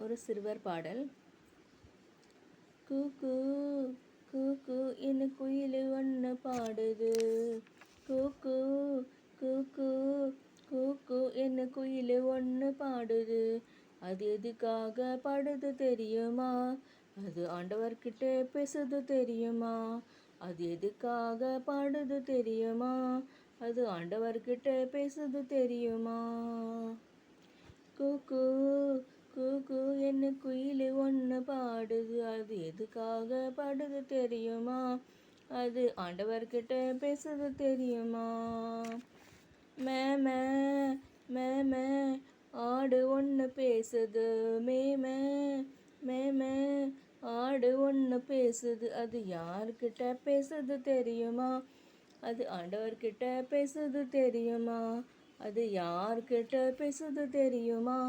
ஒரு சிறுவர் பாடல். கூக்கு கூக்கு என்ன குயில் ஒன்று பாடுது, கூக்கு கூக்கு கூக்கு என்ன குயில் ஒன்று பாடுது. அது எதுக்காக பாடுது தெரியுமா? அது ஆண்டவர்கிட்ட பேசுது தெரியுமா? அது எதுக்காக பாடுது தெரியுமா? அது ஆண்டவர்கிட்ட பேசுது தெரியுமா? கூக்கு கூக்கு என்ன குயில் ஒன்று பாடுது. அது எதுக்காக பாடுது தெரியுமா? அது ஆண்டவர்கிட்ட பேசுது தெரியுமா? மேமே மேமே ஆடு ஒன்று பேசுது, மேமே மேமே ஆடு ஒன்று பேசுது. அது யார்கிட்ட பேசுது தெரியுமா? அது ஆண்டவர்கிட்ட பேசுது தெரியுமா? அது யார்கிட்ட பேசுது தெரியுமா?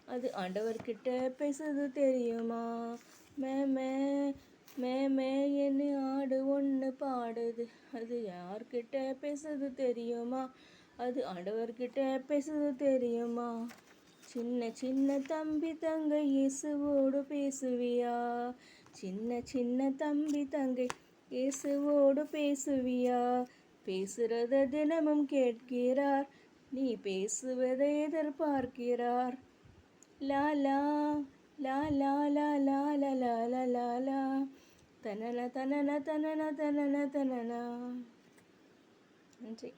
அது ஆண்டவர்கிட்ட பேசுது தெரியுமா? மேமே மேமே என்ன ஆடு ஒன்று பாடுது. அது யார்கிட்ட பேசுது தெரியுமா? அது ஆண்டவர்கிட்ட பேசுது தெரியுமா? சின்ன சின்ன தம்பி தங்கை இயேசுவோடு பேசுவியா? சின்ன சின்ன தம்பி தங்கை இயேசுவோடு பேசுவியா? பேசுறத தினமும் கேட்கிறார், நீ பேசுவதை எதிர்பார்க்கிறார். லாலா லாலா லாலா லாலா லாலா தனன தனன தனன தனன தனனா. நன்றி.